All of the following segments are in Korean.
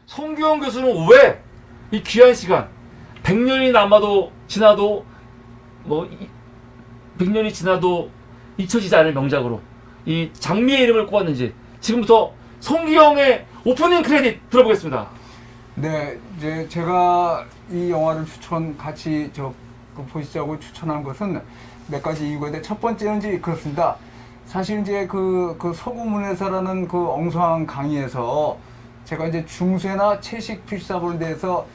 송기영 교수는 왜 이 귀한 시간 100년이 지나도 뭐 100년이 지나도 잊혀지지 않을 명작으로 이 장미의 이름을 꼽았는지 지금부터 송기영의 오프닝 크레딧 들어보겠습니다. 네, 이제 제가 이 영화를 같이 보시자고 추천한 것은 몇 가지 이유가 있는데, 첫 번째는 이제 그렇습니다. 사실 이제 그 서구문예사라는 그 엉성한 강의에서 제가 이제 중세나 채식 필사본에 대해서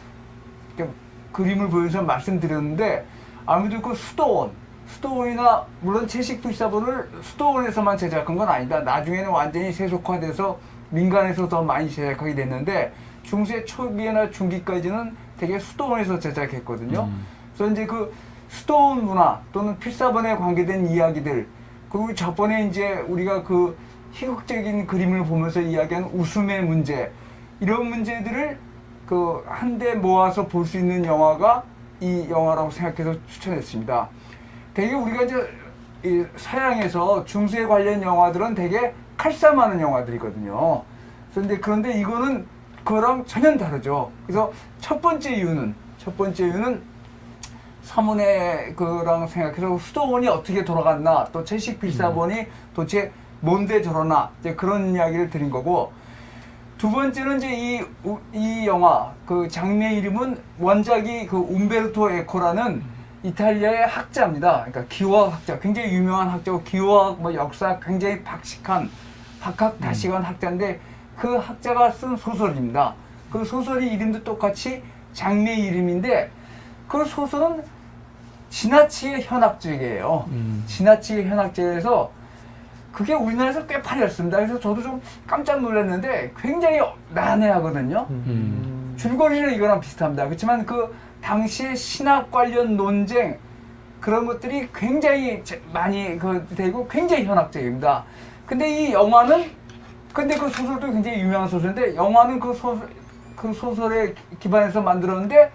이렇게 그림을 보여서 말씀드렸는데, 아무래도 그 수도원이나 물론 채식 필사본을 수도원에서만 제작한 건 아니다. 나중에는 완전히 세속화돼서 민간에서 더 많이 제작하게 됐는데, 중세 초기나 중기까지는 되게 수도원에서 제작했거든요. 그래서 이제 그 수도원 문화 또는 필사본에 관계된 이야기들, 그리고 저번에 이제 우리가 그 희극적인 그림을 보면서 이야기한 웃음의 문제, 이런 문제들을 그 한데 모아서 볼 수 있는 영화가 이 영화라고 생각해서 추천했습니다. 되게 우리가 이제 이 서양에서 중세 관련 영화들은 되게 칼싸움하는 영화들이거든요. 그런데 이거는 그거랑 전혀 다르죠. 그래서 첫 번째 이유는 사문의 그랑 생각해서 수도원이 어떻게 돌아갔나, 또 채식 필사본이 도대체 뭔데 저러나, 이제 그런 이야기를 드린 거고, 두 번째는 이제 이 영화 그 장미의 이름은 원작이 그 움베르토 에코라는 이탈리아의 학자입니다. 그러니까 기호학 학자, 굉장히 유명한 학자고, 기호학 뭐 역사 굉장히 박학다식한 학자인데, 그 학자가 쓴 소설입니다. 그 소설이 이름도 똑같이 장미의 이름인데, 그 소설은 지나치게 현학적이에요. 지나치게 현학적이어서 그게 우리나라에서 꽤 팔렸습니다. 그래서 저도 좀 깜짝 놀랐는데 굉장히 난해하거든요. 줄거리는 이거랑 비슷합니다. 그렇지만 그 당시의 신학 관련 논쟁, 그런 것들이 굉장히 많이 되고 굉장히 현학적입니다. 근데 이 영화는, 근데 그 소설도 굉장히 유명한 소설인데, 영화는 그 소설에 기반해서 만들었는데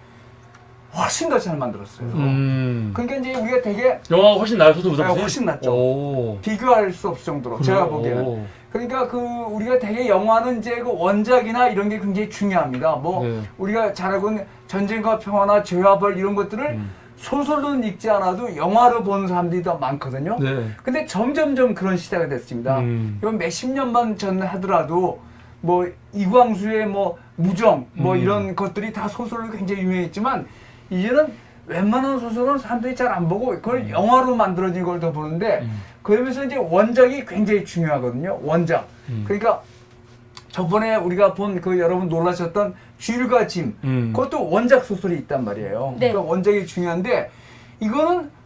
훨씬 더 잘 만들었어요. 그러니까 이제 우리가 되게 영화가 훨씬 나요, 소설보다? 훨씬 낫죠. 오. 비교할 수 없을 정도로 제가 보기에는. 그러니까 그 우리가 되게 영화는 이제 그 원작이나 이런 게 굉장히 중요합니다. 뭐 네. 우리가 잘 알고 있는 전쟁과 평화나 죄와벌 이런 것들을 소설로는 읽지 않아도 영화로 보는 사람들이 더 많거든요. 네. 근데 점점점 그런 시대가 됐습니다. 이건 몇십 년만 전 하더라도 뭐 이광수의 뭐 무정 뭐 이런 것들이 다 소설로 굉장히 유명했지만, 이제는 웬만한 소설은 사람들이 잘 안 보고 그걸 영화로 만들어진 걸 더 보는데, 그러면서 이제 원작이 굉장히 중요하거든요. 원작. 그러니까 저번에 우리가 본 그 여러분 놀라셨던 쥐과 짐, 그것도 원작 소설이 있단 말이에요. 네. 그러니까 원작이 중요한데, 이거는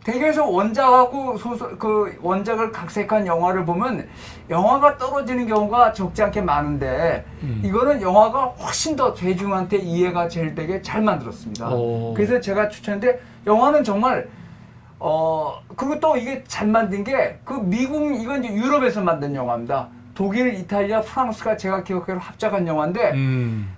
대개서 원작하고 그 원작을 각색한 영화를 보면 영화가 떨어지는 경우가 적지 않게 많은데, 이거는 영화가 훨씬 더 대중한테 이해가 제일 되게 잘 만들었습니다. 그래서 제가 추천했는데, 영화는 정말 그리고 또 이게 잘 만든 게 그 이건 이제 유럽에서 만든 영화입니다. 독일, 이탈리아, 프랑스가 제가 기억하기로 합작한 영화인데,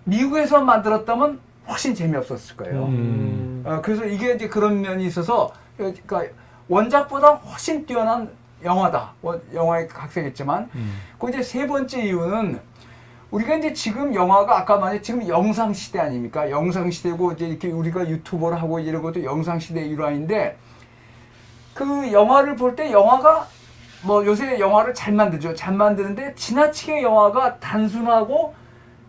미국에서 만들었다면 훨씬 재미없었을 거예요. 그래서 이게 이제 그런 면이 있어서, 그러니까 원작보다 훨씬 뛰어난 영화다. 영화에 각색했지만. 그 이제 세 번째 이유는, 우리가 이제 지금 영화가 아까 말했 지금 영상 시대 아닙니까? 영상 시대고, 이제 이렇게 우리가 유튜버를 하고 이런 것도 영상 시대의 일환인데, 그 영화를 볼 때 영화가 뭐 요새 영화를 잘 만들죠. 잘 만드는데 지나치게 영화가 단순하고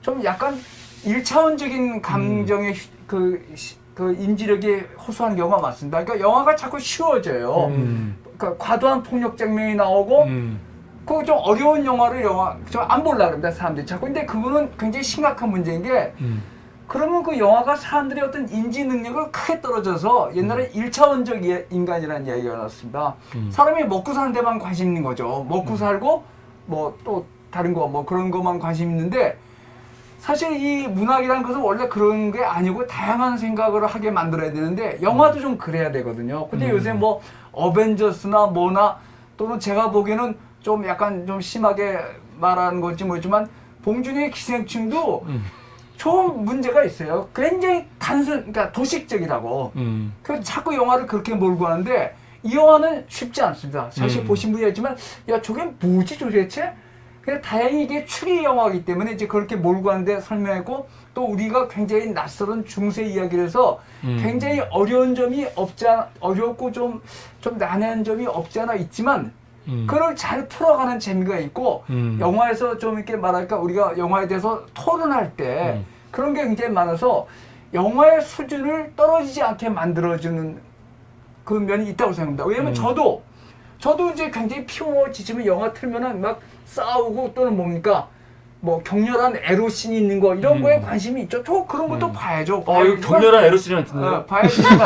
좀 약간 1차원적인 감정의 그 인지력이 호소하는 경우가 많습니다. 그러니까 영화가 자꾸 쉬워져요. 그러니까 과도한 폭력 장면이 나오고, 그 좀 어려운 영화를 좀 안 보려고 합니다, 사람들이 자꾸. 근데 그거는 굉장히 심각한 문제인 게, 그러면 그 영화가 사람들의 어떤 인지 능력을 크게 떨어져서 옛날에 1차원적 인간이라는 이야기가 나왔습니다. 사람이 먹고 사는 데만 관심 있는 거죠. 먹고 살고 뭐 또 다른 거 뭐 그런 것만 관심 있는데, 사실 이 문학이라는 것은 원래 그런 게 아니고 다양한 생각을 하게 만들어야 되는데, 영화도 좀 그래야 되거든요. 근데 요새 뭐 어벤져스나 뭐나, 또는 제가 보기에는 좀 약간 좀 심하게 말하는 건지 모르지만 봉준이의 기생충도 좀 문제가 있어요. 굉장히 그러니까 도식적이라고. 그 자꾸 영화를 그렇게 몰고 하는데, 이 영화는 쉽지 않습니다. 사실 보신 분이 있지만, 야, 저게 뭐지 도대체? 근데 다행히 이게 추리 영화이기 때문에 이제 그렇게 몰고 가는데 설명했고 또 우리가 굉장히 낯설은 중세 이야기라서 굉장히 어려운 점이 없지 않아 어렵고 좀 난해한 점이 없지 않아 있지만 그걸 잘 풀어가는 재미가 있고 영화에서 좀 이렇게 말할까 우리가 영화에 대해서 토론할 때 그런 게 굉장히 많아서 영화의 수준을 떨어지지 않게 만들어주는 그 면이 있다고 생각합니다. 왜냐면 저도 이제 굉장히 피곤해지면 영화 틀면은 막 싸우고 또는 뭡니까 뭐 격렬한 에로씬이 있는 거 이런 거에 관심이 있죠. 저 그런 것도 봐야죠. 이거 격렬한 에로씬이 있는데. 봐야지만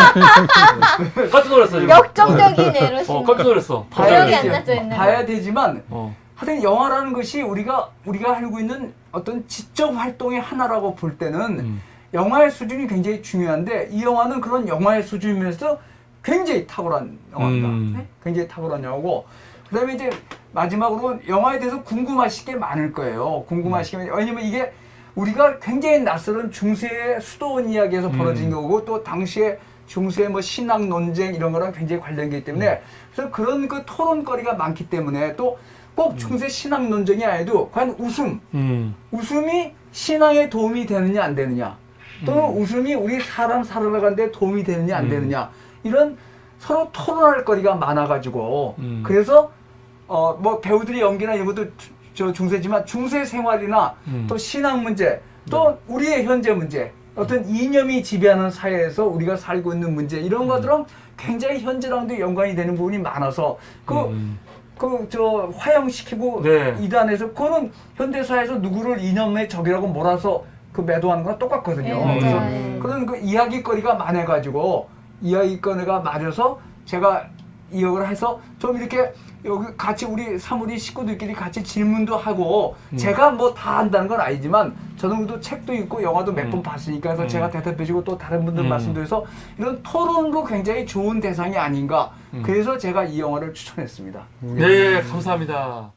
깜짝 놀랐어 지금. 역정적인 에로신. 깜짝 놀랐어. 기억이 안 나죠, 있는 봐야 되지만 어. 하여튼 영화라는 것이 우리가 알고 있는 어떤 지적 활동의 하나라고 볼 때는 영화의 수준이 굉장히 중요한데 이 영화는 그런 영화의 수준이면서 굉장히 탁월한 영화입니다. 네? 굉장히 탁월한 영화고 그다음에 이제 마지막으로 영화에 대해서 궁금하실 게 많을 거예요. 궁금하시게 왜냐면 이게 우리가 굉장히 낯설은 중세의 수도원 이야기에서 벌어진 거고 또 당시에 중세 뭐 신학 논쟁 이런 거랑 굉장히 관련이기 때문에 그래서 그런 그 토론거리가 많기 때문에 또 꼭 중세 신학 논쟁이 아니도 과연 웃음이 신앙에 도움이 되느냐 안 되느냐 또는 웃음이 우리 사람 살아가는데 도움이 되느냐 안 되느냐 이런 서로 토론할 거리가 많아가지고 그래서 뭐 배우들이 연기나 이런 것도 저 중세지만 중세 생활이나 또 신앙 문제 또 우리의 현재 문제 어떤 이념이 지배하는 사회에서 우리가 살고 있는 문제 이런 것들은 굉장히 현재랑도 연관이 되는 부분이 많아서 저 화형시키고 네. 이단에서 그거는 현대사회에서 누구를 이념의 적이라고 몰아서 그 매도하는 거랑 똑같거든요. 네, 그래서 맞아요. 그런 그 이야기거리가 많아가지고 이야기거리가 많아서 제가 이역을 해서 좀 이렇게 여기 같이 우리 사무리 식구들끼리 같이 질문도 하고 제가 뭐 다 한다는 건 아니지만 저는 그래도 책도 읽고 영화도 몇 번 봤으니까 그래서 제가 대답해주고 또 다른 분들 말씀드려서 이런 토론도 굉장히 좋은 대상이 아닌가 그래서 제가 이 영화를 추천했습니다. 네, 감사합니다.